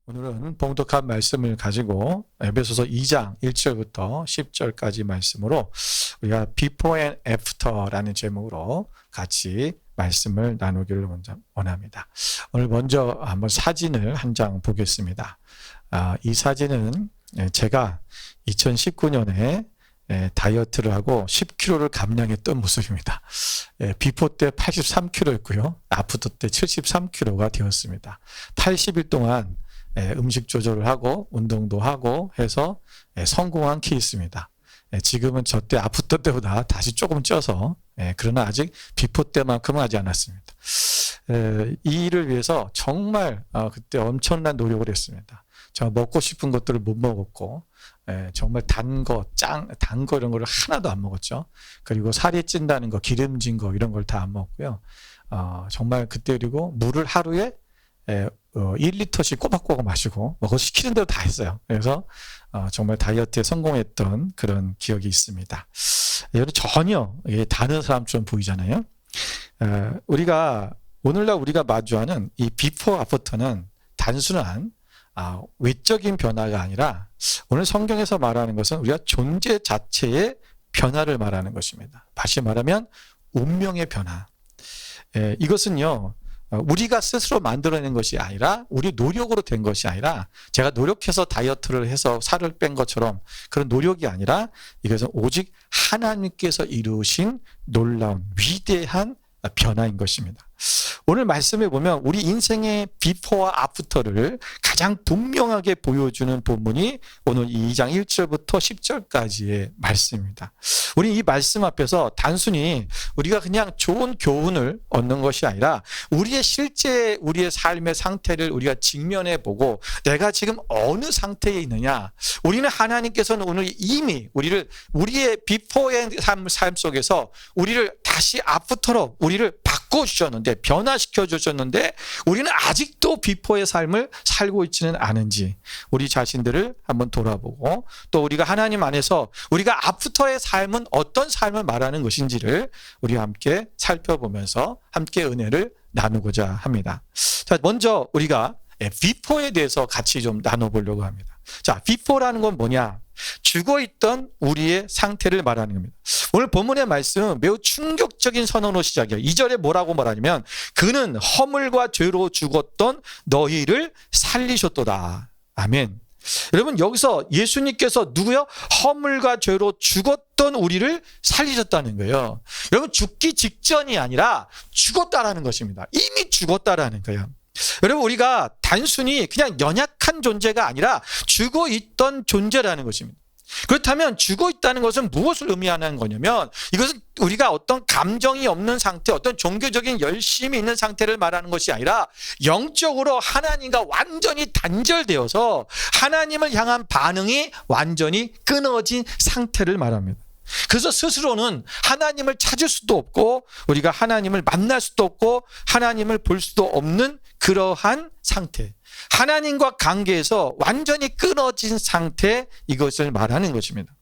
오늘은 봉독한 말씀을 가지고 에베소서 2장 1절부터 10절까지 말씀으로 우리가 Before and After라는 제목으로 같이 말씀을 나누기를 원합니다. 오늘 먼저 한번 사진을 한 장 보겠습니다. 이 사진은 제가 2019년에 다이어트를 하고 10kg를 감량했던 모습입니다. 비포 때 83kg였고요. 아프터 때 73kg가 되었습니다. 80일 동안 음식 조절을 하고 운동도 하고 해서 성공한 케이스입니다. 지금은 저 때 아프터 때보다 다시 조금 쪄서 그러나 아직 비포 때만큼은 하지 않았습니다. 이 일을 위해서 정말 그때 엄청난 노력을 했습니다. 제가 먹고 싶은 것들을 못 먹었고 정말 단 거 이런 거를 하나도 안 먹었죠. 그리고 살이 찐다는 거, 기름진 거 이런 걸 다 안 먹고요. 정말 그때 그리고 물을 하루에 1리터씩 꼬박꼬박 마시고 그거 시키는 대로 다 했어요. 그래서 정말 다이어트에 성공했던 그런 기억이 있습니다. 여러분 전혀 다른 사람처럼 보이잖아요. 오늘날 우리가 마주하는 이 비포 아프터는 단순한 외적인 변화가 아니라 오늘 성경에서 말하는 것은 우리가 존재 자체의 변화를 말하는 것입니다. 다시 말하면 운명의 변화. 이것은요. 우리가 스스로 만들어낸 것이 아니라 우리 노력으로 된 것이 아니라 제가 노력해서 다이어트를 해서 살을 뺀 것처럼 그런 노력이 아니라 이것은 오직 하나님께서 이루신 놀라운 위대한 변화인 것입니다. 오늘 말씀에 보면 우리 인생의 비포와 아프터를 가장 분명하게 보여주는 본문이 오늘 2장 1절부터 10절까지의 말씀입니다. 우리 이 말씀 앞에서 단순히 우리가 그냥 좋은 교훈을 얻는 것이 아니라 우리의 실제 우리의 삶의 상태를 우리가 직면해 보고 내가 지금 어느 상태에 있느냐. 우리는 하나님께서는 오늘 이미 우리의 비포의 삶 속에서 우리를 다시 아프터로 우리를 바꿔주셨는데 변화시켜 주셨는데 우리는 아직도 비포의 삶을 살고 있지는 않은지 우리 자신들을 한번 돌아보고 또 우리가 하나님 안에서 우리가 아프터의 삶은 어떤 삶을 말하는 것인지를 우리와 함께 살펴보면서 함께 은혜를 나누고자 합니다. 자, 먼저 우리가 비포에 대해서 같이 좀 나눠보려고 합니다. 자, 비포라는 건 뭐냐? 죽어있던 우리의 상태를 말하는 겁니다. 오늘 본문의 말씀은 매우 충격적인 선언으로 시작해요. 2절에 뭐라고 말하냐면 그는 허물과 죄로 죽었던 너희를 살리셨도다. 아멘. 여러분 여기서 예수님께서 누구요? 허물과 죄로 죽었던 우리를 살리셨다는 거예요. 여러분 죽기 직전이 아니라 죽었다라는 것입니다. 이미 죽었다라는 거예요. 여러분 우리가 단순히 그냥 연약한 존재가 아니라 죽어있던 존재라는 것입니다. 그렇다면 죽어있다는 것은 무엇을 의미하는 거냐면 이것은 우리가 어떤 감정이 없는 상태, 어떤 종교적인 열심이 있는 상태를 말하는 것이 아니라 영적으로 하나님과 완전히 단절되어서 하나님을 향한 반응이 완전히 끊어진 상태를 말합니다. 그래서 스스로는 하나님을 찾을 수도 없고 우리가 하나님을 만날 수도 없고 하나님을 볼 수도 없는 그러한 상태, 하나님과 관계에서 완전히 끊어진 상태, 이것을 말하는 것입니다.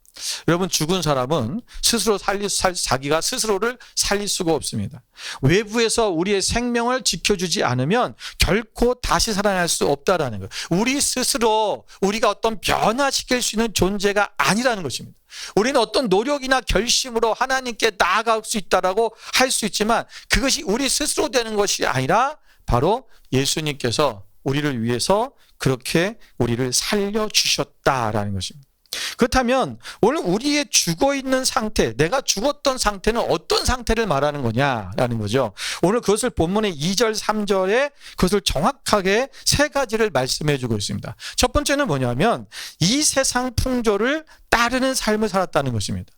여러분 죽은 사람은 스스로 자기가 스스로를 살릴 수가 없습니다. 외부에서 우리의 생명을 지켜주지 않으면 결코 다시 살아날 수 없다라는 거예요. 우리 스스로 우리가 어떤 변화시킬 수 있는 존재가 아니라는 것입니다. 우리는 어떤 노력이나 결심으로 하나님께 나아갈 수 있다라고 할 수 있지만 그것이 우리 스스로 되는 것이 아니라 바로 예수님께서 우리를 위해서 그렇게 우리를 살려주셨다라는 것입니다. 그렇다면 오늘 우리의 죽어있는 상태, 내가 죽었던 상태는 어떤 상태를 말하는 거냐라는 거죠. 오늘 그것을 본문의 2절, 3절에 그것을 정확하게 세 가지를 말씀해 주고 있습니다. 첫 번째는 뭐냐면 이 세상 풍조를 따르는 삶을 살았다는 것입니다.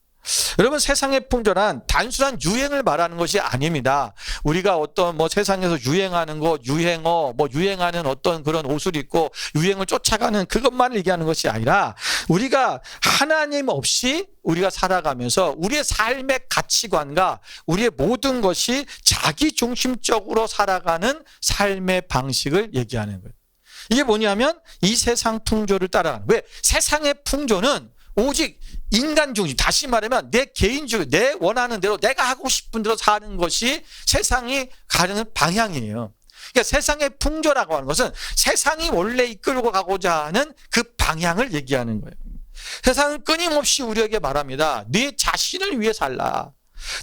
여러분 세상의 풍조란 단순한 유행을 말하는 것이 아닙니다. 우리가 어떤 세상에서 유행하는 거, 유행어, 유행하는 어떤 그런 옷을 입고 유행을 쫓아가는 그것만을 얘기하는 것이 아니라 우리가 하나님 없이 우리가 살아가면서 우리의 삶의 가치관과 우리의 모든 것이 자기 중심적으로 살아가는 삶의 방식을 얘기하는 거예요. 이게 뭐냐면 이 세상 풍조를 따라가는 거예요. 왜? 세상의 풍조는 오직 인간주의, 다시 말하면 내 개인주의, 내 원하는 대로 내가 하고 싶은 대로 사는 것이 세상이 가는 방향이에요. 그러니까 세상의 풍조라고 하는 것은 세상이 원래 이끌고 가고자 하는 그 방향을 얘기하는 거예요. 세상은 끊임없이 우리에게 말합니다. 네 자신을 위해 살라.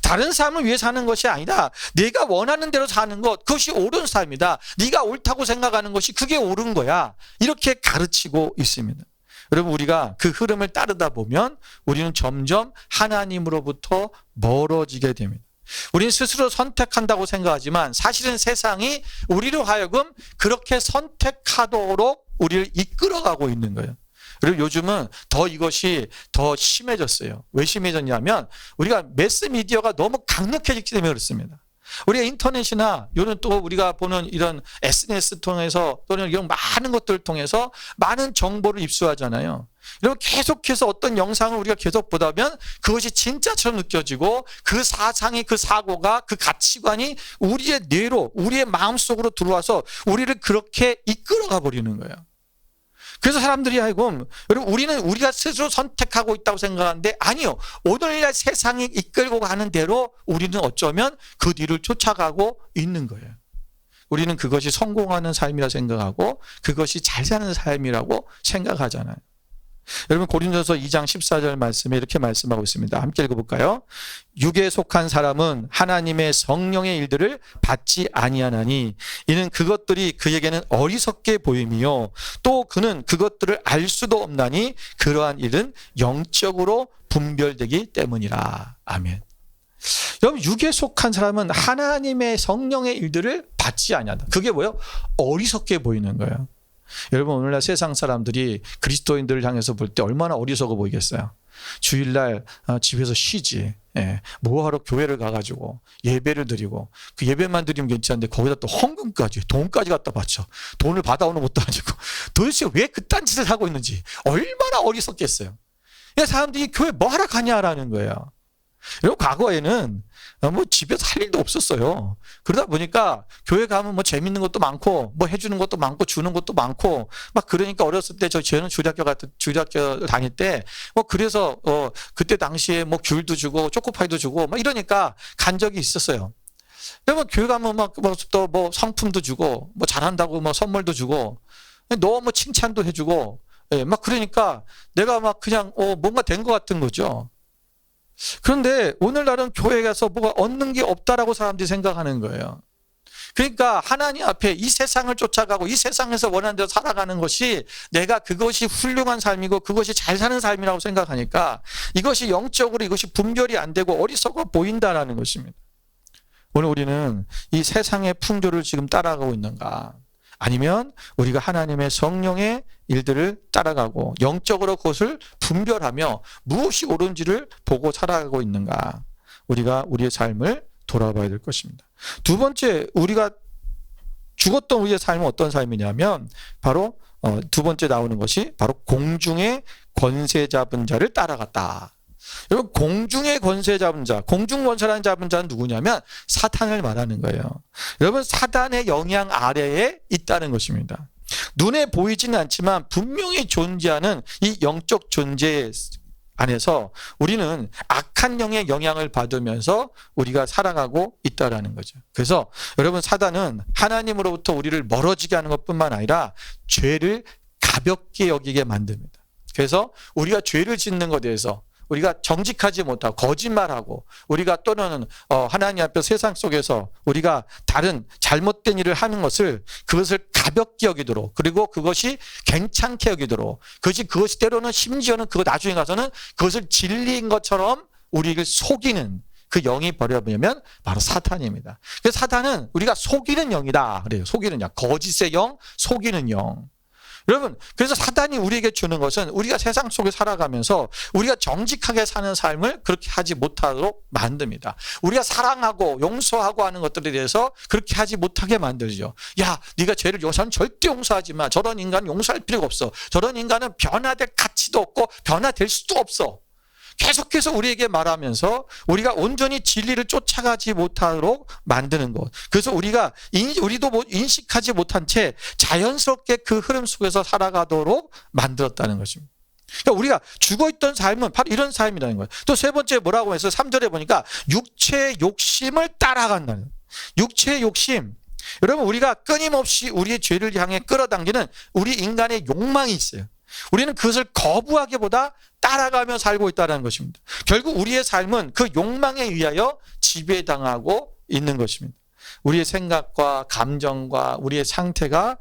다른 삶을 위해 사는 것이 아니다. 내가 원하는 대로 사는 것, 그것이 옳은 삶이다. 네가 옳다고 생각하는 것이 그게 옳은 거야. 이렇게 가르치고 있습니다. 여러분, 우리가 그 흐름을 따르다 보면 우리는 점점 하나님으로부터 멀어지게 됩니다. 우리는 스스로 선택한다고 생각하지만 사실은 세상이 우리로 하여금 그렇게 선택하도록 우리를 이끌어가고 있는 거예요. 그리고 요즘은 더 이것이 더 심해졌어요. 왜 심해졌냐면 우리가 매스미디어가 너무 강력해지기 때문에 그렇습니다. 우리가 인터넷이나 요는 또 우리가 보는 이런 SNS 통해서 또는 이런 많은 것들을 통해서 많은 정보를 입수하잖아요. 그러면 계속해서 어떤 영상을 우리가 계속 보다 보면 그것이 진짜처럼 느껴지고 그 사상이, 그 사고가, 그 가치관이 우리의 뇌로, 우리의 마음속으로 들어와서 우리를 그렇게 이끌어가 버리는 거예요. 그래서 사람들이 하여금, 여러분, 우리가 스스로 선택하고 있다고 생각하는데 아니요. 오늘날 세상이 이끌고 가는 대로 우리는 어쩌면 그 뒤를 쫓아가고 있는 거예요. 우리는 그것이 성공하는 삶이라 생각하고 그것이 잘 사는 삶이라고 생각하잖아요. 여러분, 고린도서 2장 14절 말씀에 이렇게 말씀하고 있습니다. 함께 읽어볼까요? 육에 속한 사람은 하나님의 성령의 일들을 받지 아니하나니 이는 그것들이 그에게는 어리석게 보임이요 또 그는 그것들을 알 수도 없나니 그러한 일은 영적으로 분별되기 때문이라. 아멘. 여러분, 육에 속한 사람은 하나님의 성령의 일들을 받지 아니한다. 그게 뭐예요? 어리석게 보이는 거예요. 여러분, 오늘날 세상 사람들이 그리스도인들을 향해서 볼 때 얼마나 어리석어 보이겠어요. 주일날 집에서 쉬지. 뭐하러 교회를 가가지고 예배를 드리고 그 예배만 드리면 괜찮은데 거기다 또 헌금까지, 돈까지 갖다 바쳐. 돈을 받아오는 것도 아니고 도대체 왜 그딴 짓을 하고 있는지 얼마나 어리석겠어요. 사람들이 교회 뭐 하러 가냐라는 거예요. 여러분, 과거에는 뭐 집에서 할 일도 없었어요. 그러다 보니까 교회 가면 뭐 재밌는 것도 많고 뭐 해주는 것도 많고 주는 것도 많고 막 그러니까 어렸을 때 저는 주일학교 다닐 때 뭐 그래서 그때 당시에 뭐 귤도 주고 초코파이도 주고 막 이러니까 간 적이 있었어요. 그러면 교회 가면 막 또 뭐 상품도 주고 뭐 잘한다고 뭐 선물도 주고 너무 칭찬도 해주고 막 그러니까 내가 막 그냥 뭔가 된 것 같은 거죠. 그런데 오늘날은 교회에 가서 뭐가 얻는 게 없다라고 사람들이 생각하는 거예요. 그러니까 하나님 앞에 이 세상을 쫓아가고 이 세상에서 원하는 대로 살아가는 것이 내가 그것이 훌륭한 삶이고 그것이 잘 사는 삶이라고 생각하니까 이것이 영적으로 이것이 분별이 안 되고 어리석어 보인다라는 것입니다. 오늘 우리는 이 세상의 풍조를 지금 따라가고 있는가? 아니면 우리가 하나님의 성령의 일들을 따라가고 영적으로 그것을 분별하며 무엇이 옳은지를 보고 살아가고 있는가? 우리가 우리의 삶을 돌아봐야 될 것입니다. 두 번째, 우리가 죽었던 우리의 삶은 어떤 삶이냐면 바로 두 번째 나오는 것이 바로 공중의 권세 잡은 자를 따라갔다. 여러분, 공중의 권세 잡은 자, 공중 권세라는 잡은 자는 누구냐면 사탄을 말하는 거예요. 여러분, 사단의 영향 아래에 있다는 것입니다. 눈에 보이지는 않지만 분명히 존재하는 이 영적 존재 안에서 우리는 악한 영의 영향을 받으면서 우리가 살아가고 있다는 거죠. 그래서 여러분, 사단은 하나님으로부터 우리를 멀어지게 하는 것뿐만 아니라 죄를 가볍게 여기게 만듭니다. 그래서 우리가 죄를 짓는 것에 대해서 우리가 정직하지 못하고 거짓말하고 우리가 또는 하나님 앞에 세상 속에서 우리가 다른 잘못된 일을 하는 것을 그것을 가볍게 여기도록 그리고 그것이 괜찮게 여기도록 그것이 때로는 심지어는 그거 나중에 가서는 그것을 진리인 것처럼 우리를 속이는 그 영이 뭐냐면 바로 사탄입니다. 그래서 사탄은 우리가 속이는 영이다 그래요. 속이는 영, 거짓의 영, 속이는 영. 여러분, 그래서 사단이 우리에게 주는 것은 우리가 세상 속에 살아가면서 우리가 정직하게 사는 삶을 그렇게 하지 못하도록 만듭니다. 우리가 사랑하고 용서하고 하는 것들에 대해서 그렇게 하지 못하게 만들죠. 야, 네가 죄를 절대 용서하지 마. 저런 인간은 용서할 필요가 없어. 저런 인간은 변화될 가치도 없고 변화될 수도 없어. 계속해서 우리에게 말하면서 우리가 온전히 진리를 쫓아가지 못하도록 만드는 것. 그래서 우리도 인식하지 못한 채 자연스럽게 그 흐름 속에서 살아가도록 만들었다는 것입니다. 그러니까 우리가 죽어있던 삶은 바로 이런 삶이라는 거예요. 또 세 번째 뭐라고 해서 3절에 보니까 육체의 욕심을 따라간다는 거예요. 육체의 욕심. 여러분, 우리가 끊임없이 우리의 죄를 향해 끌어당기는 우리 인간의 욕망이 있어요. 우리는 그것을 거부하기보다 따라가며 살고 있다는 것입니다. 결국 우리의 삶은 그 욕망에 의하여 지배당하고 있는 것입니다. 우리의 생각과 감정과 우리의 상태가,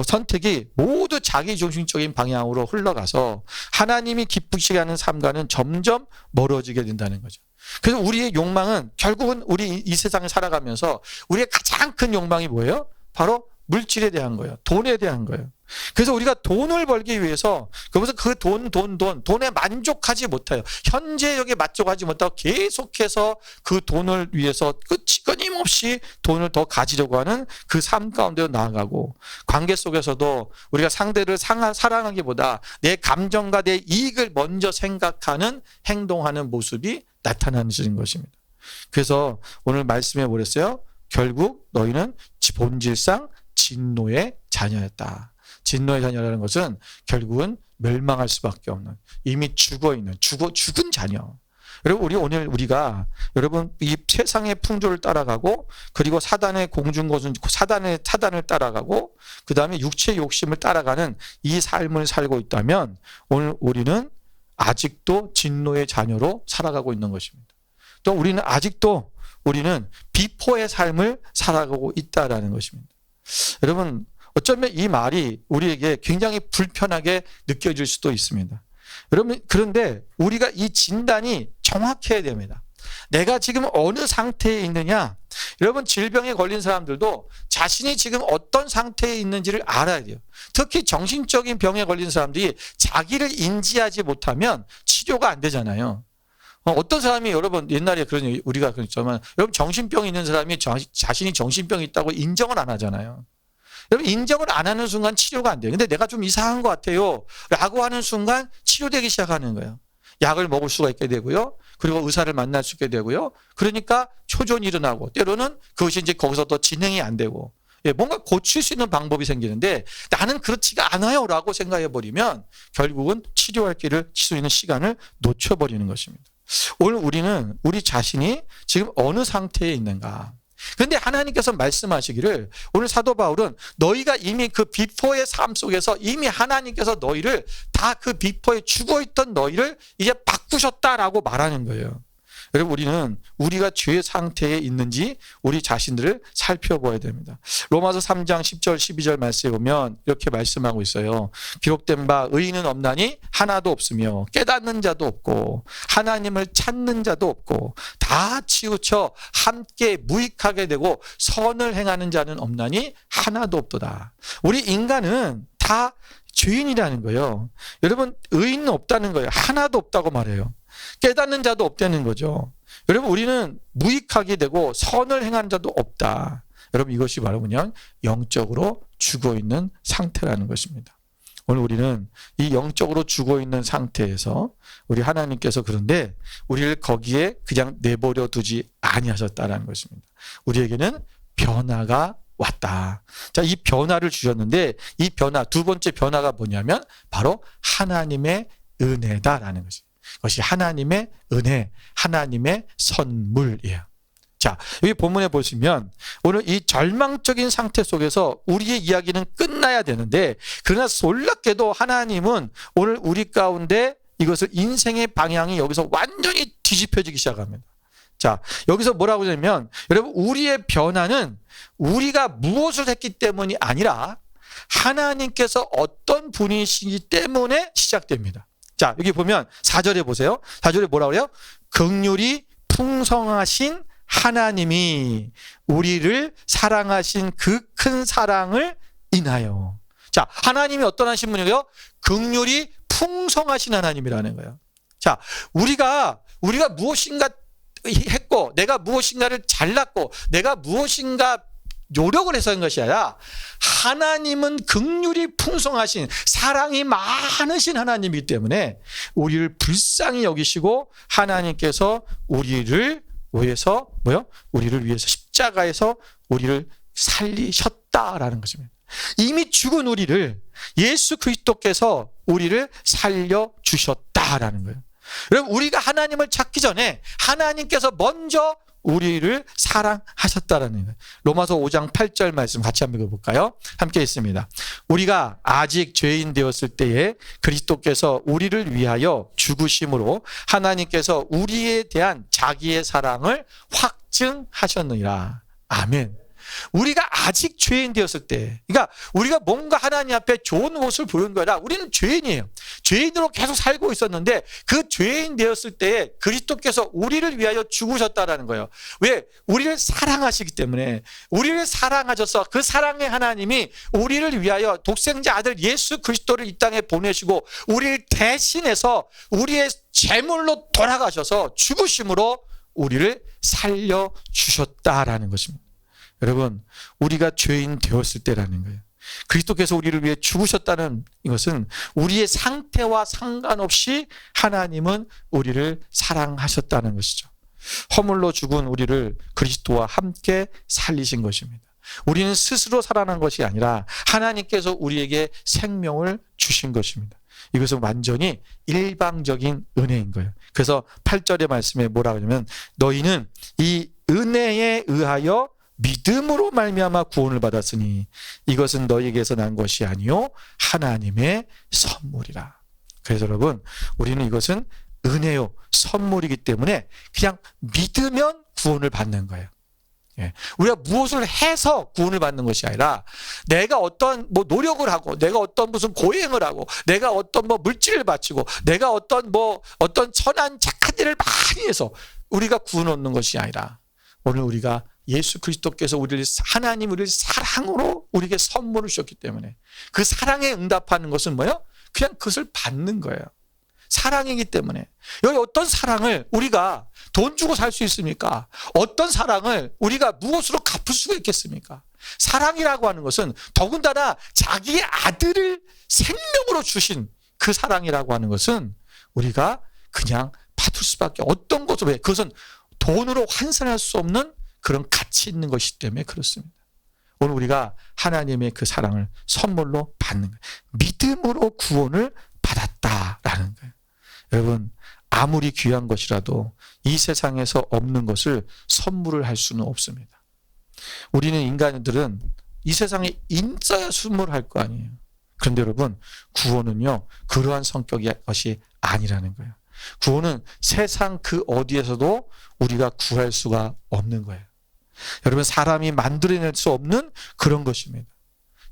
선택이 모두 자기중심적인 방향으로 흘러가서 하나님이 기쁘시게 하는 삶과는 점점 멀어지게 된다는 거죠. 그래서 우리의 욕망은 결국은 우리 이 세상을 살아가면서 우리의 가장 큰 욕망이 뭐예요? 바로 물질에 대한 거예요. 돈에 대한 거예요. 그래서 우리가 돈을 벌기 위해서 그래서 그 돈에 만족하지 못해요. 현재역에 만족하지 못하고 계속해서 그 돈을 위해서 끊임없이 돈을 더 가지려고 하는 그 삶 가운데로 나아가고, 관계 속에서도 우리가 상대를 사랑하기보다 내 감정과 내 이익을 먼저 생각하는 행동하는 모습이 나타나는 것입니다. 그래서 오늘 말씀해 보랬어요. 결국 너희는 본질상 진노의 자녀였다. 진노의 자녀라는 것은 결국은 멸망할 수밖에 없는, 이미 죽어있는, 죽은 자녀. 여러분, 우리가 여러분 이 세상의 풍조를 따라가고, 그리고 사단의 공중것은 사단을 따라가고, 그 다음에 육체의 욕심을 따라가는 이 삶을 살고 있다면 오늘 우리는 아직도 진노의 자녀로 살아가고 있는 것입니다. 또 우리는 아직도 비포의 삶을 살아가고 있다라는 것입니다. 여러분, 어쩌면 이 말이 우리에게 굉장히 불편하게 느껴질 수도 있습니다. 여러분, 그런데 우리가 이 진단이 정확해야 됩니다. 내가 지금 어느 상태에 있느냐. 여러분, 질병에 걸린 사람들도 자신이 지금 어떤 상태에 있는지를 알아야 돼요. 특히 정신적인 병에 걸린 사람들이 자기를 인지하지 못하면 치료가 안 되잖아요. 어떤 사람이, 여러분, 옛날에 우리가 그랬지만, 여러분, 정신병이 있는 사람이 자신이 정신병이 있다고 인정을 안 하잖아요. 여러분, 인정을 안 하는 순간 치료가 안 돼요. 근데 내가 좀 이상한 것 같아요 라고 하는 순간 치료되기 시작하는 거예요. 약을 먹을 수가 있게 되고요. 그리고 의사를 만날 수 있게 되고요. 그러니까 초전이 일어나고, 때로는 그것이 이제 거기서 더 진행이 안 되고, 뭔가 고칠 수 있는 방법이 생기는데 나는 그렇지가 않아요 라고 생각해 버리면 결국은 치료할 길을 칠 수 있는 시간을 놓쳐버리는 것입니다. 오늘 우리는 우리 자신이 지금 어느 상태에 있는가. 그런데 하나님께서 말씀하시기를, 오늘 사도 바울은 너희가 이미 그 비포의 삶 속에서 이미 하나님께서 너희를 다 그 비포에 죽어있던 너희를 이제 바꾸셨다라고 말하는 거예요. 여러분, 우리가 죄의 상태에 있는지 우리 자신들을 살펴봐야 됩니다. 로마서 3장 10절 12절 말씀에 보면 이렇게 말씀하고 있어요. 기록된 바 의인은 없나니 하나도 없으며 깨닫는 자도 없고 하나님을 찾는 자도 없고 다 치우쳐 함께 무익하게 되고 선을 행하는 자는 없나니 하나도 없도다. 우리 인간은 다 죄인이라는 거예요. 여러분, 의인은 없다는 거예요. 하나도 없다고 말해요. 깨닫는 자도 없다는 거죠. 여러분, 우리는 무익하게 되고 선을 행하는 자도 없다. 여러분, 이것이 바로 그냥 영적으로 죽어있는 상태라는 것입니다. 오늘 우리는 이 영적으로 죽어있는 상태에서 우리 하나님께서 그런데 우리를 거기에 그냥 내버려 두지 아니하셨다는 것입니다. 우리에게는 변화가 왔다. 자, 이 변화를 주셨는데 이 변화, 두 번째 변화가 뭐냐면 바로 하나님의 은혜다라는 것입니다. 그것이 하나님의 은혜, 하나님의 선물이에요. 자, 여기 본문에 보시면 오늘 이 절망적인 상태 속에서 우리의 이야기는 끝나야 되는데, 그러나 놀랍게도 하나님은 오늘 우리 가운데 이것을 인생의 방향이 여기서 완전히 뒤집혀지기 시작합니다. 자, 여기서 뭐라고 하냐면, 여러분, 우리의 변화는 우리가 무엇을 했기 때문이 아니라 하나님께서 어떤 분이시기 때문에 시작됩니다. 자, 여기 보면 4절에 보세요. 4절에 뭐라고 해요? 긍휼이 풍성하신 하나님이 우리를 사랑하신 그 큰 사랑을 인하여. 자, 하나님이 어떤 하신 분이에요? 긍휼이 풍성하신 하나님이라는 거예요. 자, 우리가 무엇인가 했고, 내가 무엇인가를 잘났고, 내가 무엇인가 노력을 해서 한 것이 아니라 하나님은 긍휼이 풍성하신, 사랑이 많으신 하나님이기 때문에 우리를 불쌍히 여기시고 하나님께서 우리를 위해서 십자가에서 우리를 살리셨다라는 것입니다. 이미 죽은 우리를 예수 그리스도께서 우리를 살려주셨다라는 거예요. 여러분, 우리가 하나님을 찾기 전에 하나님께서 먼저 우리를 사랑하셨다라는 거예요. 로마서 5장 8절 말씀 같이 한번 읽어볼까요? 함께 있습니다. 우리가 아직 죄인 되었을 때에 그리스도께서 우리를 위하여 죽으심으로 하나님께서 우리에 대한 자기의 사랑을 확증하셨느니라. 아멘. 우리가 아직 죄인 되었을 때, 그러니까 우리가 뭔가 하나님 앞에 좋은 모습을 보이는 거라 우리는 죄인이에요. 죄인으로 계속 살고 있었는데 그 죄인 되었을 때에 그리스도께서 우리를 위하여 죽으셨다라는 거예요. 왜? 우리를 사랑하시기 때문에. 우리를 사랑하셔서 그 사랑의 하나님이 우리를 위하여 독생자 아들 예수 그리스도를 이 땅에 보내시고 우리를 대신해서 우리의 제물로 돌아가셔서 죽으심으로 우리를 살려주셨다라는 것입니다. 여러분, 우리가 죄인 되었을 때라는 거예요. 그리스도께서 우리를 위해 죽으셨다는 이것은 우리의 상태와 상관없이 하나님은 우리를 사랑하셨다는 것이죠. 허물로 죽은 우리를 그리스도와 함께 살리신 것입니다. 우리는 스스로 살아난 것이 아니라 하나님께서 우리에게 생명을 주신 것입니다. 이것은 완전히 일방적인 은혜인 거예요. 그래서 8절의 말씀에 뭐라고 하냐면 너희는 이 은혜에 의하여 믿음으로 말미암아 구원을 받았으니 이것은 너희에게서 난 것이 아니요 하나님의 선물이라. 그래서 여러분, 우리는 이것은 은혜요 선물이기 때문에 그냥 믿으면 구원을 받는 거예요. 우리가 무엇을 해서 구원을 받는 것이 아니라 내가 어떤 노력을 하고 내가 어떤 무슨 고행을 하고 내가 어떤 물질을 바치고 내가 어떤 선한 착한 일을 많이 해서 우리가 구원 얻는 것이 아니라 오늘 우리가 예수 그리스도께서 하나님 우리를 사랑으로 우리에게 선물을 주셨기 때문에 그 사랑에 응답하는 것은 뭐예요? 그냥 그것을 받는 거예요. 사랑이기 때문에. 여기 어떤 사랑을 우리가 돈 주고 살 수 있습니까? 어떤 사랑을 우리가 무엇으로 갚을 수가 있겠습니까? 사랑이라고 하는 것은 더군다나 자기의 아들을 생명으로 주신 그 사랑이라고 하는 것은 우리가 그냥 받을 수밖에 어떤 것도 왜 그것은 돈으로 환산할 수 없는 그런 가치 있는 것이기 때문에 그렇습니다. 오늘 우리가 하나님의 그 사랑을 선물로 받는 거예요. 믿음으로 구원을 받았다라는 거예요. 여러분, 아무리 귀한 것이라도 이 세상에서 없는 것을 선물을 할 수는 없습니다. 우리는 인간들은 이 세상에 있어야 선물할 거 아니에요. 그런데 여러분, 구원은요 그러한 성격의 것이 아니라는 거예요. 구원은 세상 그 어디에서도 우리가 구할 수가 없는 거예요. 여러분, 사람이 만들어낼 수 없는 그런 것입니다.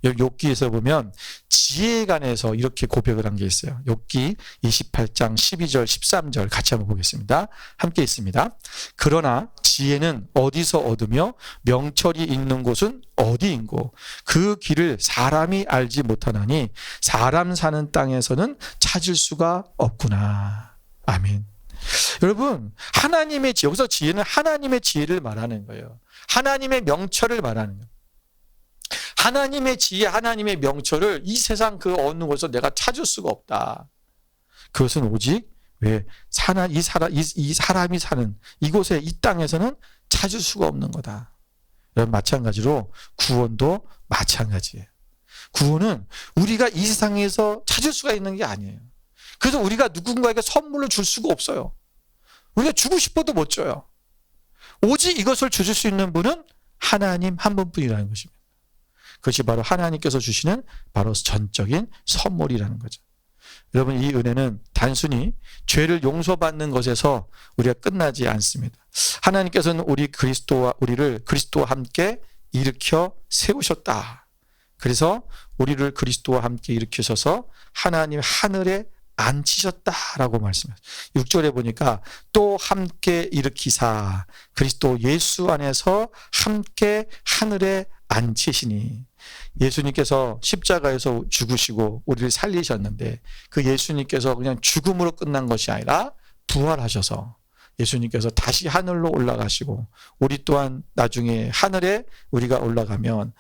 욥기에서 보면 지혜에 관해서 이렇게 고백을 한 게 있어요. 욥기 28장 12절 13절 같이 한번 보겠습니다. 함께 있습니다. 그러나 지혜는 어디서 얻으며 명철이 있는 곳은 어디인고 그 길을 사람이 알지 못하나니 사람 사는 땅에서는 찾을 수가 없구나. 아멘. 여러분, 하나님의 지혜, 여기서 지혜는 하나님의 지혜를 말하는 거예요. 하나님의 명철을 말하는 거예요. 하나님의 지혜, 하나님의 명철을 이 세상 그 어느 곳에서 내가 찾을 수가 없다. 그것은 오직 왜 이 사람이 사는 이곳에 이 땅에서는 찾을 수가 없는 거다. 여러분, 마찬가지로 구원도 마찬가지예요. 구원은 우리가 이 세상에서 찾을 수가 있는 게 아니에요. 그래서 우리가 누군가에게 선물을 줄 수가 없어요. 우리가 주고 싶어도 못 줘요. 오직 이것을 주실 수 있는 분은 하나님 한 분뿐이라는 것입니다. 그것이 바로 하나님께서 주시는 바로 전적인 선물이라는 거죠. 여러분, 이 은혜는 단순히 죄를 용서받는 것에서 우리가 끝나지 않습니다. 하나님께서는 우리를 그리스도와 함께 일으켜 세우셨다. 그래서 우리를 그리스도와 함께 일으키셔서 하나님 하늘에 앉히셨다라고 말씀하셨어요. 6절에 보니까 또 함께 일으키사 그리스도 예수 안에서 함께 하늘에 앉히시니. 예수님께서 십자가에서 죽으시고 우리를 살리셨는데 그 예수님께서 그냥 죽음으로 끝난 것이 아니라 부활하셔서 예수님께서 다시 하늘로 올라가시고 우리 또한 나중에 하늘에 우리가 올라가면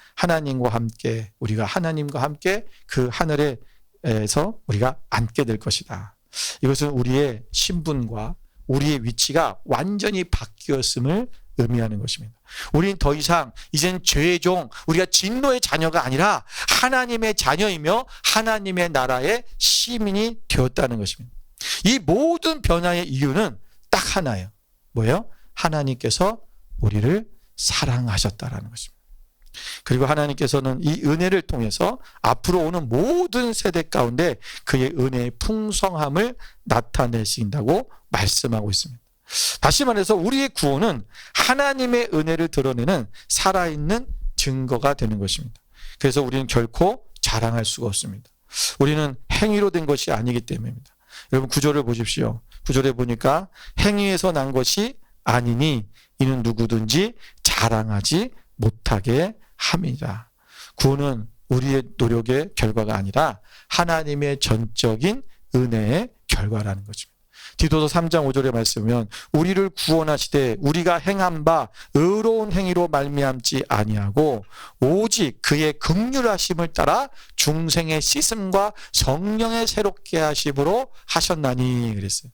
우리가 하나님과 함께 그 하늘에서 우리가 앉게 될 것이다. 이것은 우리의 신분과 우리의 위치가 완전히 바뀌었음을 의미하는 것입니다. 우리는 더 이상 이젠 죄의 종, 우리가 진노의 자녀가 아니라 하나님의 자녀이며 하나님의 나라의 시민이 되었다는 것입니다. 이 모든 변화의 이유는 딱 하나예요. 뭐예요? 하나님께서 우리를 사랑하셨다라는 것입니다. 그리고 하나님께서는 이 은혜를 통해서 앞으로 오는 모든 세대 가운데 그의 은혜의 풍성함을 나타내신다고 말씀하고 있습니다. 다시 말해서 우리의 구원은 하나님의 은혜를 드러내는 살아있는 증거가 되는 것입니다. 그래서 우리는 결코 자랑할 수가 없습니다. 우리는 행위로 된 것이 아니기 때문입니다. 여러분 구절을 보십시오. 구절에 보니까 행위에서 난 것이 아니니 이는 누구든지 자랑하지 못하게 함이라. 구원은 우리의 노력의 결과가 아니라 하나님의 전적인 은혜의 결과라는 것입니다. 디도서 3장 5절의 말씀이면 우리를 구원하시되 우리가 행한 바 의로운 행위로 말미암지 아니하고 오직 그의 긍휼하심을 따라 중생의 씻음과 성령의 새롭게 하심으로 하셨나니 그랬어요.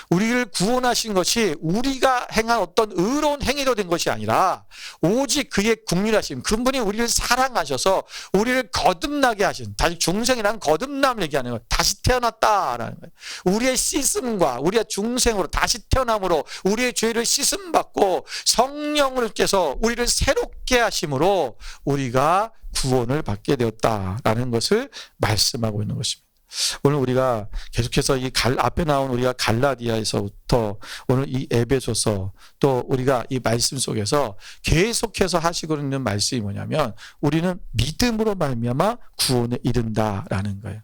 우리를 구원하신 것이 우리가 행한 어떤 의로운 행위로 된 것이 아니라 오직 그의 긍휼하심, 그분이 우리를 사랑하셔서 우리를 거듭나게 하신, 다시 중생이란 거듭남을 얘기하는 거예요. 다시 태어났다라는 거예요. 우리의 씻음과 우리의 중생으로 다시 태어남으로 우리의 죄를 씻음받고 성령을께서 우리를 새롭게 하심으로 우리가 구원을 받게 되었다라는 것을 말씀하고 있는 것입니다. 오늘 우리가 계속해서 이 앞에 나온 우리가 갈라디아에서부터 오늘 이 에베소서 또 우리가 이 말씀 속에서 계속해서 하시고 있는 말씀이 뭐냐면 우리는 믿음으로 말미암아 구원에 이른다라는 거예요.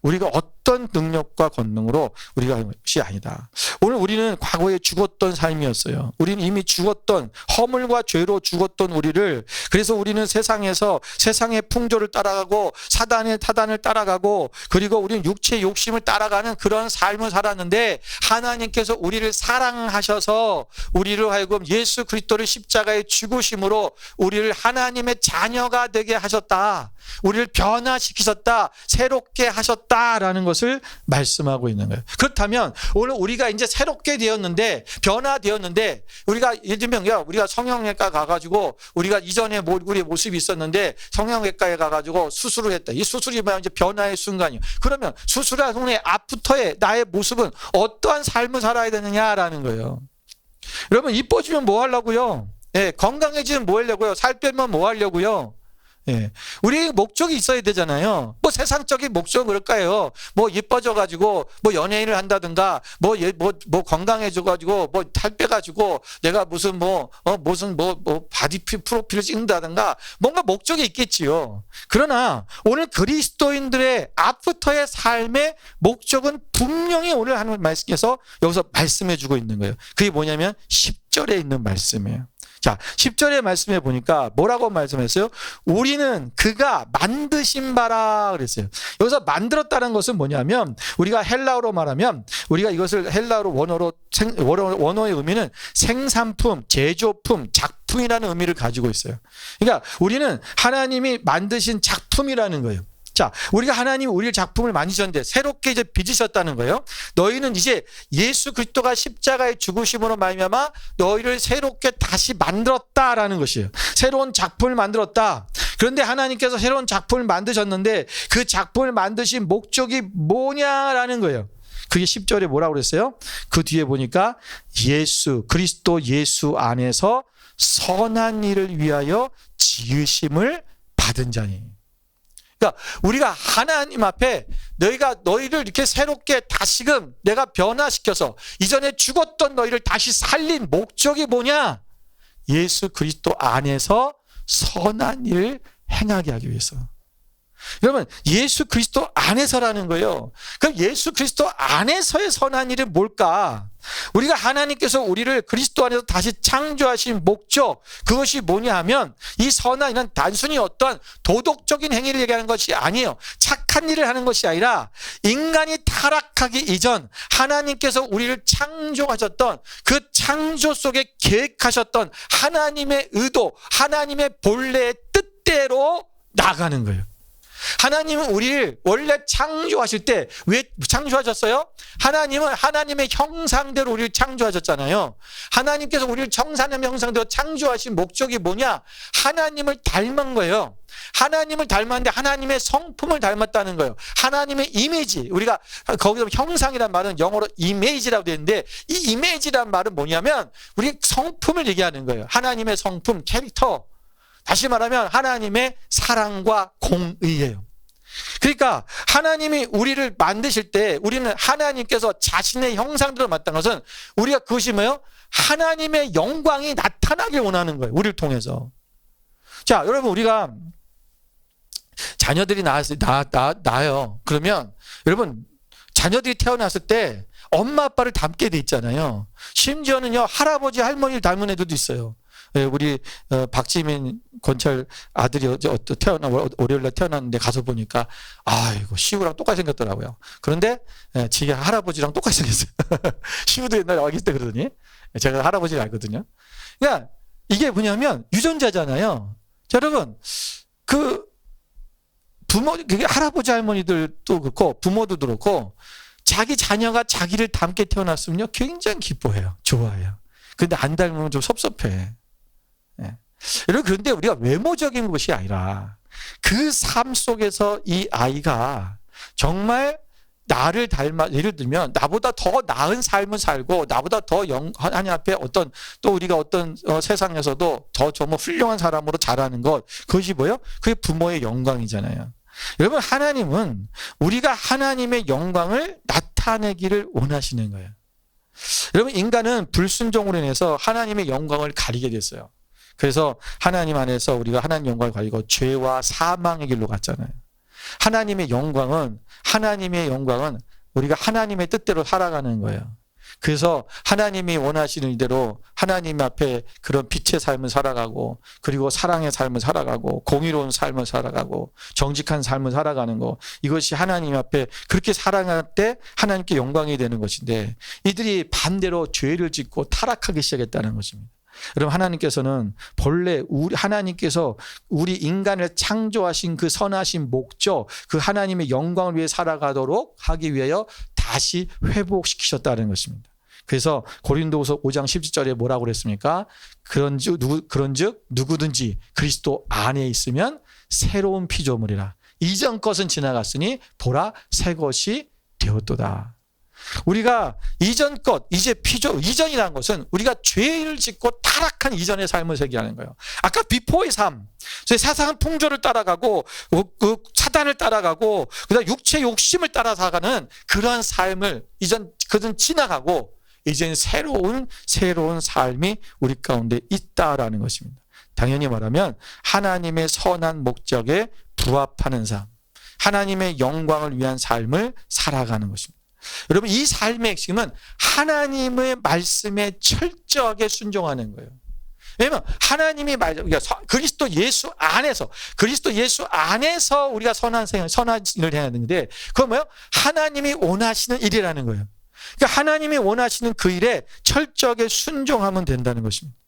우리가 어떤 능력과 권능으로 우리가 하는 것이 아니다. 오늘 우리는 과거에 죽었던 삶이었어요. 우리는 이미 죽었던 허물과 죄로 죽었던 우리를, 그래서 우리는 세상에서 세상의 풍조를 따라가고 사단의 타단을 따라가고 그리고 우리는 육체의 욕심을 따라가는 그런 삶을 살았는데 하나님께서 우리를 사랑하셔서 우리를 하여금 예수 그리스도를 십자가에 죽으심으로 우리를 하나님의 자녀가 되게 하셨다. 우리를 변화시키셨다. 새롭게 하셨다라는 것을 말씀하고 있는 거예요. 그렇다면 오늘 우리가 이제 새롭게 되었는데 변화되었는데 우리가 예를 들면 우리가 성형외과 가가지고 우리가 이전에 우리의 모습이 있었는데 성형외과에 가가지고 수술을 했다. 이 수술이 뭐야? 이제 변화의 순간이에요. 그러면 수술한 후에 앞부터의 나의 모습은 어떠한 삶을 살아야 되느냐라는 거예요. 여러분 이뻐지면 뭐 하려고요? 예, 건강해지면 뭐 하려고요? 살 빼면 뭐 하려고요? 예. 우리 목적이 있어야 되잖아요. 뭐 세상적인 목적은 그럴까요? 뭐 예뻐져가지고 뭐 연예인을 한다든가 뭐 건강해져가지고 뭐 살 빼가지고 내가 무슨 바디 프로필을 찍는다든가 뭔가 목적이 있겠지요. 그러나 오늘 그리스도인들의 앞부터의 삶의 목적은 분명히 오늘 하는 말씀에서 여기서 말씀해 주고 있는 거예요. 그게 뭐냐면 10절에 있는 말씀이에요. 자, 10절의 말씀에 보니까 뭐라고 말씀했어요? 우리는 그가 만드신 바라 그랬어요. 여기서 만들었다는 것은 뭐냐면 우리가 헬라어로 말하면 우리가 이것을 헬라어로 원어의 의미는 생산품, 제조품, 작품이라는 의미를 가지고 있어요. 그러니까 우리는 하나님이 만드신 작품이라는 거예요. 자, 하나님이 우리의 작품을 만드셨는데 새롭게 이제 빚으셨다는 거예요. 너희는 이제 예수 그리스도가 십자가의 죽으심으로 말미암아 너희를 새롭게 다시 만들었다라는 것이에요. 새로운 작품을 만들었다. 그런데 하나님께서 새로운 작품을 만드셨는데 그 작품을 만드신 목적이 뭐냐라는 거예요. 그게 10절에 뭐라고 그랬어요? 그 뒤에 보니까 그리스도 예수 안에서 선한 일을 위하여 지으심을 받은 자니. 그러니까 우리가 하나님 앞에 너희를 이렇게 새롭게 다시금 내가 변화시켜서 이전에 죽었던 너희를 다시 살린 목적이 뭐냐? 예수 그리스도 안에서 선한 일을 행하게 하기 위해서. 여러분 예수 그리스도 안에서라는 거예요. 그럼 예수 그리스도 안에서의 선한 일은 뭘까? 우리가 하나님께서 우리를 그리스도 안에서 다시 창조하신 목적, 그것이 뭐냐 하면 이 선한 일은 단순히 어떤 도덕적인 행위를 얘기하는 것이 아니에요. 착한 일을 하는 것이 아니라 인간이 타락하기 이전 하나님께서 우리를 창조하셨던 그 창조 속에 계획하셨던 하나님의 의도, 하나님의 본래의 뜻대로 나가는 거예요. 하나님은 우리를 원래 창조하실 때 왜 창조하셨어요? 하나님은 하나님의 형상대로 우리를 창조하셨잖아요. 하나님께서 우리를 하나님의 형상대로 창조하신 목적이 뭐냐? 하나님을 닮은 거예요. 하나님을 닮았는데 하나님의 성품을 닮았다는 거예요. 하나님의 이미지. 우리가 거기서 형상이란 말은 영어로 이미지라고 되어 있는데, 이 이미지란 말은 뭐냐면 우리 성품을 얘기하는 거예요. 하나님의 성품, 캐릭터. 다시 말하면 하나님의 사랑과 공의예요. 그러니까 하나님이 우리를 만드실 때 우리는 하나님께서 자신의 형상대로 만든 것은 우리가 그것이 뭐예요? 하나님의 영광이 나타나길 원하는 거예요. 우리를 통해서. 자, 여러분, 우리가 자녀들이 나요. 그러면 여러분, 자녀들이 태어났을 때 엄마 아빠를 닮게 돼 있잖아요. 심지어는요, 할아버지 할머니를 닮은 애들도 있어요. 우리 박지민 권철 아들이 월요일날 태어났는데 가서 보니까 아이고 시우랑 똑같이 생겼더라고요. 그런데 지 할아버지랑 똑같이 생겼어요. 시우도 옛날에 아기 때 그러더니 제가 할아버지를 알거든요. 그러니까 이게 뭐냐면 유전자잖아요. 자, 여러분, 그 그게 할아버지 할머니들도 그렇고 부모도 그렇고 자기 자녀가 자기를 닮게 태어났으면요 굉장히 기뻐해요. 좋아해요. 근데 안 닮으면 좀 섭섭해. 예. 여러분, 그런데 우리가 외모적인 것이 아니라 그 삶 속에서 이 아이가 정말 나를 닮아, 예를 들면 나보다 더 나은 삶을 살고 나보다 더 하나님 앞에 또 우리가 세상에서도 더 정말 훌륭한 사람으로 자라는 것, 그것이 뭐예요? 그게 부모의 영광이잖아요. 여러분, 하나님은 우리가 하나님의 영광을 나타내기를 원하시는 거예요. 여러분, 인간은 불순종으로 인해서 하나님의 영광을 가리게 됐어요. 그래서 하나님 안에서 우리가 하나님 영광을 가리고 죄와 사망의 길로 갔잖아요. 하나님의 영광은 우리가 하나님의 뜻대로 살아가는 거예요. 그래서 하나님이 원하시는 이대로 하나님 앞에 그런 빛의 삶을 살아가고, 그리고 사랑의 삶을 살아가고, 공의로운 삶을 살아가고, 정직한 삶을 살아가는 거, 이것이 하나님 앞에 그렇게 살아갈 때 하나님께 영광이 되는 것인데, 이들이 반대로 죄를 짓고 타락하기 시작했다는 것입니다. 여러분, 하나님께서는 본래 하나님께서 우리 인간을 창조하신 그 선하신 목적, 그 하나님의 영광을 위해 살아가도록 하기 위하여 다시 회복시키셨다는 것입니다. 그래서 고린도후서 5장 17절에 뭐라고 그랬습니까? 그런즉 누구든지 그리스도 안에 있으면 새로운 피조물이라. 이전 것은 지나갔으니 보라 새 것이 되었도다. 우리가 이전 것, 이전이라는 것은 우리가 죄를 짓고 타락한 이전의 삶을 얘기하는 거예요. 아까 비포의 삶, 세상 풍조를 따라가고, 사단을 따라가고, 그다음 육체 욕심을 따라 살아가는 그러한 삶을 그것은 지나가고, 이제는 새로운 삶이 우리 가운데 있다라는 것입니다. 당연히 말하면 하나님의 선한 목적에 부합하는 삶, 하나님의 영광을 위한 삶을 살아가는 것입니다. 여러분, 이 삶의 핵심은 하나님의 말씀에 철저하게 순종하는 거예요. 왜냐하면 하나님이 그리스도 예수 안에서 우리가 선한 일을 해야 되는데, 그건 뭐예요? 하나님이 원하시는 일이라는 거예요. 그러니까 하나님이 원하시는 그 일에 철저하게 순종하면 된다는 것입니다.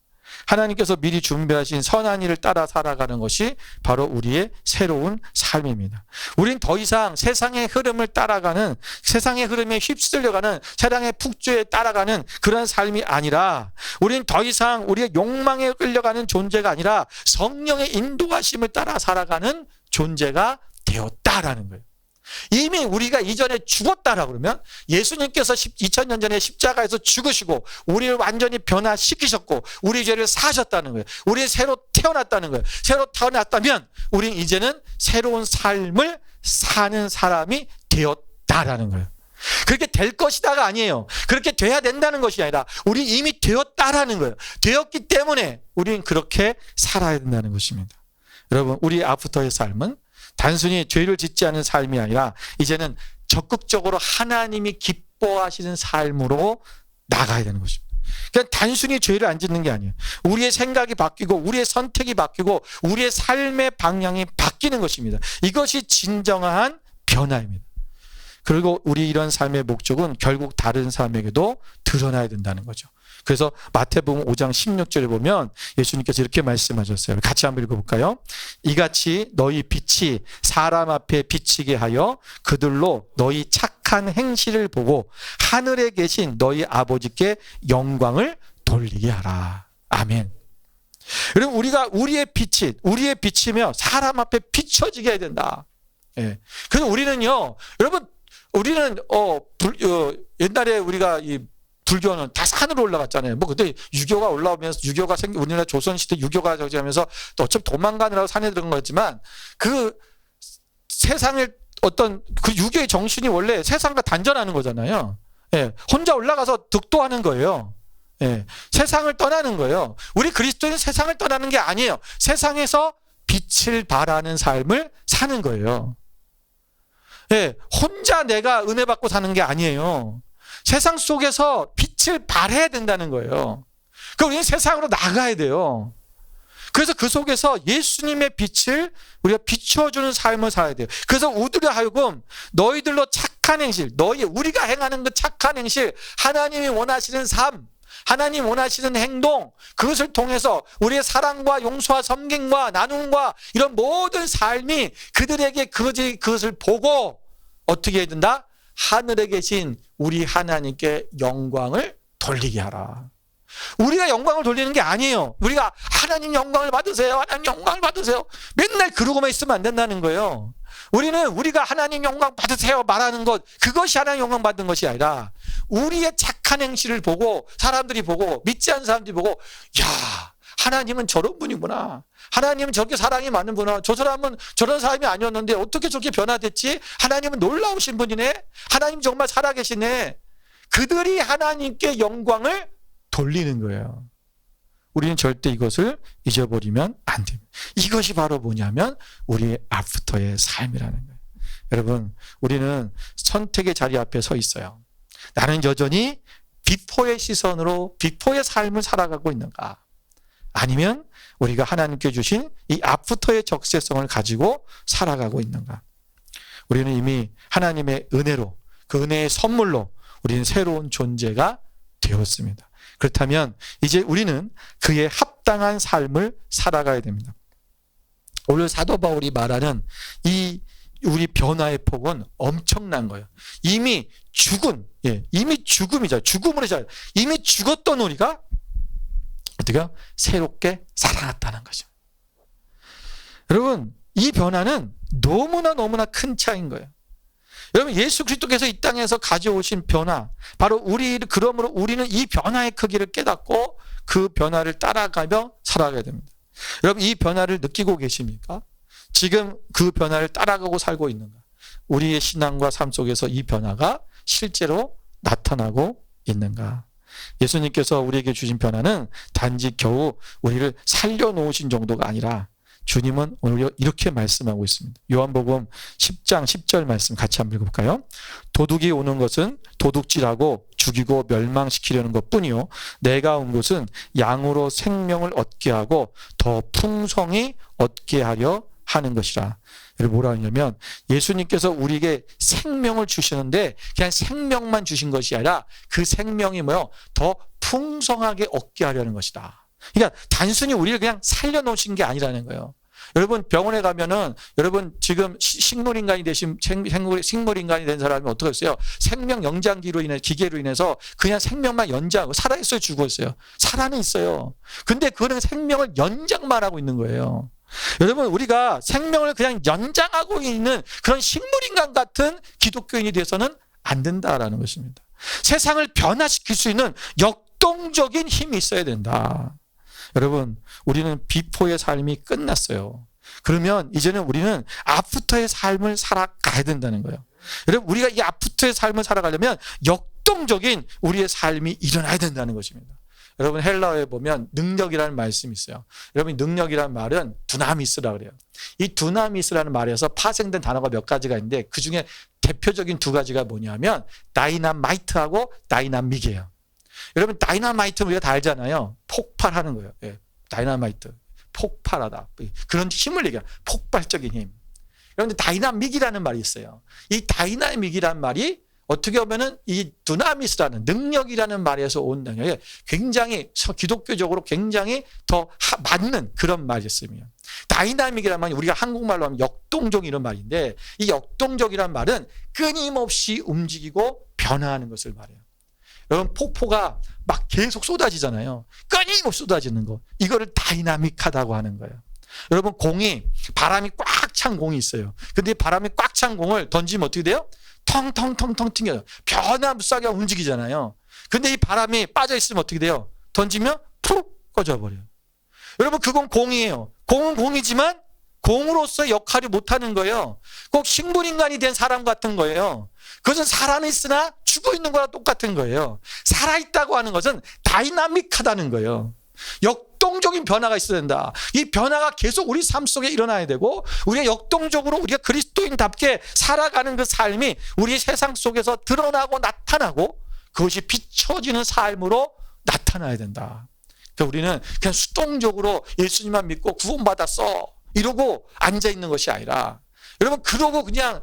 하나님께서 미리 준비하신 선한 일을 따라 살아가는 것이 바로 우리의 새로운 삶입니다. 우린 더 이상 세상의 흐름을 따라가는, 세상의 흐름에 휩쓸려가는, 세상의 풍조에 따라가는 그런 삶이 아니라, 우린 더 이상 우리의 욕망에 끌려가는 존재가 아니라 성령의 인도하심을 따라 살아가는 존재가 되었다라는 거예요. 이미 우리가 이전에 죽었다라고 그러면 예수님께서 2000년 전에 십자가에서 죽으시고 우리를 완전히 변화시키셨고 우리 죄를 사하셨다는 거예요. 우리 새로 태어났다는 거예요. 새로 태어났다면 우리는 이제는 새로운 삶을 사는 사람이 되었다라는 거예요. 그렇게 될 것이다가 아니에요. 그렇게 돼야 된다는 것이 아니라 우리 이미 되었다라는 거예요. 되었기 때문에 우리는 그렇게 살아야 된다는 것입니다. 여러분, 우리 아프터의 삶은 단순히 죄를 짓지 않은 삶이 아니라 이제는 적극적으로 하나님이 기뻐하시는 삶으로 나가야 되는 것입니다. 그냥 단순히 죄를 안 짓는 게 아니에요. 우리의 생각이 바뀌고 우리의 선택이 바뀌고 우리의 삶의 방향이 바뀌는 것입니다. 이것이 진정한 변화입니다. 그리고 우리 이런 삶의 목적은 결국 다른 사람에게도 드러나야 된다는 거죠. 그래서 마태복음 5장 16절에 보면 예수님께서 이렇게 말씀하셨어요. 같이 한번 읽어볼까요? 이같이 너희 빛이 사람 앞에 비치게 하여 그들로 너희 착한 행실을 보고 하늘에 계신 너희 아버지께 영광을 돌리게 하라. 아멘. 여러분, 우리가 우리의 빛이며 사람 앞에 비춰지게 해야 된다. 예. 그래서 우리는요, 여러분, 우리는 옛날에 우리가 이 불교는 다 산으로 올라갔잖아요. 뭐 그때 유교가 올라오면서 우리나라 조선시대 유교가 저지하면서 또 어차피 도망가느라고 산에 들어간 거였지만 그 세상의 어떤 그 유교의 정신이 원래 세상과 단절하는 거잖아요. 예. 혼자 올라가서 득도하는 거예요. 예. 세상을 떠나는 거예요. 우리 그리스도인은 세상을 떠나는 게 아니에요. 세상에서 빛을 발하는 삶을 사는 거예요. 예. 혼자 내가 은혜 받고 사는 게 아니에요. 세상 속에서 빛을 발해야 된다는 거예요. 그럼 우리는 세상으로 나가야 돼요. 그래서 그 속에서 예수님의 빛을 우리가 비춰주는 삶을 살아야 돼요. 그래서 우리가 하여금 너희들로 착한 행실, 우리가 행하는 그 착한 행실, 하나님이 원하시는 삶, 하나님 원하시는 행동, 그것을 통해서 우리의 사랑과 용서와 섬김과 나눔과 이런 모든 삶이 그들에게 그것을 보고 어떻게 해야 된다? 하늘에 계신 우리 하나님께 영광을 돌리게 하라. 우리가 영광을 돌리는 게 아니에요. 우리가 하나님 영광을 받으세요. 하나님 영광을 받으세요. 맨날 그러고만 있으면 안 된다는 거예요. 우리가 하나님 영광 받으세요 말하는 것, 그것이 하나님 영광 받는 것이 아니라 우리의 착한 행실을 보고 사람들이 보고 믿지 않는 사람들이 보고, 야, 하나님은 저런 분이구나. 하나님은 저렇게 사랑이 많은구나. 저 사람은 저런 사람이 아니었는데 어떻게 저렇게 변화됐지? 하나님은 놀라우신 분이네. 하나님 정말 살아계시네. 그들이 하나님께 영광을 돌리는 거예요. 우리는 절대 이것을 잊어버리면 안 됩니다. 이것이 바로 뭐냐면 우리의 아프터의 삶이라는 거예요. 여러분, 우리는 선택의 자리 앞에 서 있어요. 나는 여전히 비포의 시선으로 비포의 삶을 살아가고 있는가? 아니면 우리가 하나님께 주신 이 아프터의 적세성을 가지고 살아가고 있는가? 우리는 이미 하나님의 은혜로, 그 은혜의 선물로 우리는 새로운 존재가 되었습니다. 그렇다면 이제 우리는 그에 합당한 삶을 살아가야 됩니다. 오늘 사도 바울이 말하는 이 우리 변화의 폭은 엄청난 거예요. 이미 죽음이죠. 죽음으로 이미 죽었던 우리가 어떻게 새롭게 살아났다는 거죠. 여러분, 이 변화는 너무나 큰 차이인 거예요. 여러분, 예수 그리스도께서 이 땅에서 가져오신 변화, 바로 그러므로 우리는 이 변화의 크기를 깨닫고 그 변화를 따라가며 살아가야 됩니다. 여러분, 이 변화를 느끼고 계십니까? 지금 그 변화를 따라가고 살고 있는가? 우리의 신앙과 삶 속에서 이 변화가 실제로 나타나고 있는가? 예수님께서 우리에게 주신 변화는 단지 겨우 우리를 살려놓으신 정도가 아니라 주님은 오늘 이렇게 말씀하고 있습니다. 요한복음 10장 10절 말씀 같이 한번 읽어볼까요? 도둑이 오는 것은 도둑질하고 죽이고 멸망시키려는 것뿐이요, 내가 온 것은 양으로 생명을 얻게 하고 더 풍성히 얻게 하려 하는 것이라. 여러분, 뭐라 하냐면 예수님께서 우리에게 생명을 주시는데 그냥 생명만 주신 것이 아니라 그 생명이 더 풍성하게 얻게 하려는 것이다. 그러니까 단순히 우리를 그냥 살려놓으신 게 아니라는 거예요. 여러분, 병원에 가면은 여러분 지금 식물인간이 된 사람이 어떻게 했어요? 생명 연장기로 인해 기계로 인해서 그냥 생명만 연장하고 살아있어요, 죽었어요? 살아는 있어요. 근데 그거는 생명을 연장만 하고 있는 거예요. 여러분, 우리가 생명을 그냥 연장하고 있는 그런 식물인간 같은 기독교인이 돼서는 안 된다라는 것입니다. 세상을 변화시킬 수 있는 역동적인 힘이 있어야 된다. 여러분, 우리는 비포의 삶이 끝났어요. 그러면 이제는 우리는 아프터의 삶을 살아가야 된다는 거예요. 여러분, 우리가 이 아프터의 삶을 살아가려면 역동적인 우리의 삶이 일어나야 된다는 것입니다. 여러분, 헬라어에 보면 능력이라는 말씀이 있어요. 여러분, 능력이라는 말은 두나미스라 그래요. 이 두나미스라는 말에서 파생된 단어가 몇 가지가 있는데 그 중에 대표적인 두 가지가 뭐냐면 다이나마이트하고 다이나믹이에요. 여러분, 다이나마이트는 우리가 다 알잖아요. 폭발하는 거예요. 예, 다이나마이트, 폭발하다. 그런 힘을 얘기해요. 폭발적인 힘. 여러분들 다이나믹이라는 말이 있어요. 이 다이나믹이라는 말이 어떻게 보면은 이 두나미스라는 능력이라는 말에서 온 능력이 굉장히 기독교적으로 굉장히 더 맞는 그런 말이었으며, 다이나믹이라는 말이 우리가 한국말로 하면 역동적 이런 말인데, 이 역동적이라는 말은 끊임없이 움직이고 변화하는 것을 말해요. 여러분 폭포가 막 계속 쏟아지잖아요. 끊임없이 쏟아지는 거, 이거를 다이나믹하다고 하는 거예요. 여러분 바람이 꽉 찬 공이 있어요. 근데 바람이 꽉 찬 공을 던지면 어떻게 돼요? 텅텅텅텅 튕겨요. 변화무쌍하게 움직이잖아요. 근데 이 바람이 빠져 있으면 어떻게 돼요? 던지면 푹 꺼져버려요. 여러분 그건 공이에요. 공은 공이지만 공으로서 역할이 못하는 거예요. 꼭 식물인간이 된 사람 같은 거예요. 그것은 살아있으나 죽어 있는 거랑 똑같은 거예요. 살아있다고 하는 것은 다이나믹하다는 거예요. 역동적인 변화가 있어야 된다. 이 변화가 계속 우리 삶 속에 일어나야 되고, 우리가 역동적으로 우리가 그리스도인답게 살아가는 그 삶이 우리 세상 속에서 드러나고 나타나고, 그것이 비춰지는 삶으로 나타나야 된다. 그러니까 우리는 그냥 수동적으로 예수님만 믿고 구원받았어 이러고 앉아있는 것이 아니라, 여러분 그러고 그냥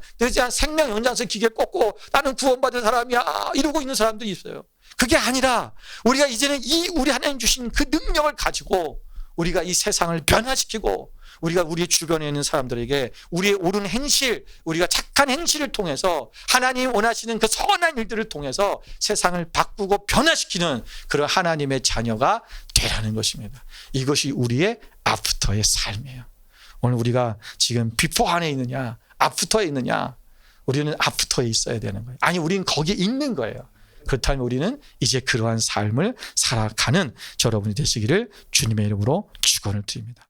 생명 연장선 기계 꽂고 나는 구원받은 사람이야 이러고 있는 사람들이 있어요. 그게 아니라 우리가 이제는 이 우리 하나님 주신 그 능력을 가지고 우리가 이 세상을 변화시키고, 우리가 우리 주변에 있는 사람들에게 우리의 옳은 행실, 우리가 착한 행실을 통해서 하나님 원하시는 그 선한 일들을 통해서 세상을 바꾸고 변화시키는 그런 하나님의 자녀가 되라는 것입니다. 이것이 우리의 아프터의 삶이에요. 오늘 우리가 지금 비포 안에 있느냐 아프터에 있느냐, 우리는 아프터에 있어야 되는 거예요. 아니 우리는 거기에 있는 거예요. 그렇다면 우리는 이제 그러한 삶을 살아가는 여러분이 되시기를 주님의 이름으로 축원을 드립니다.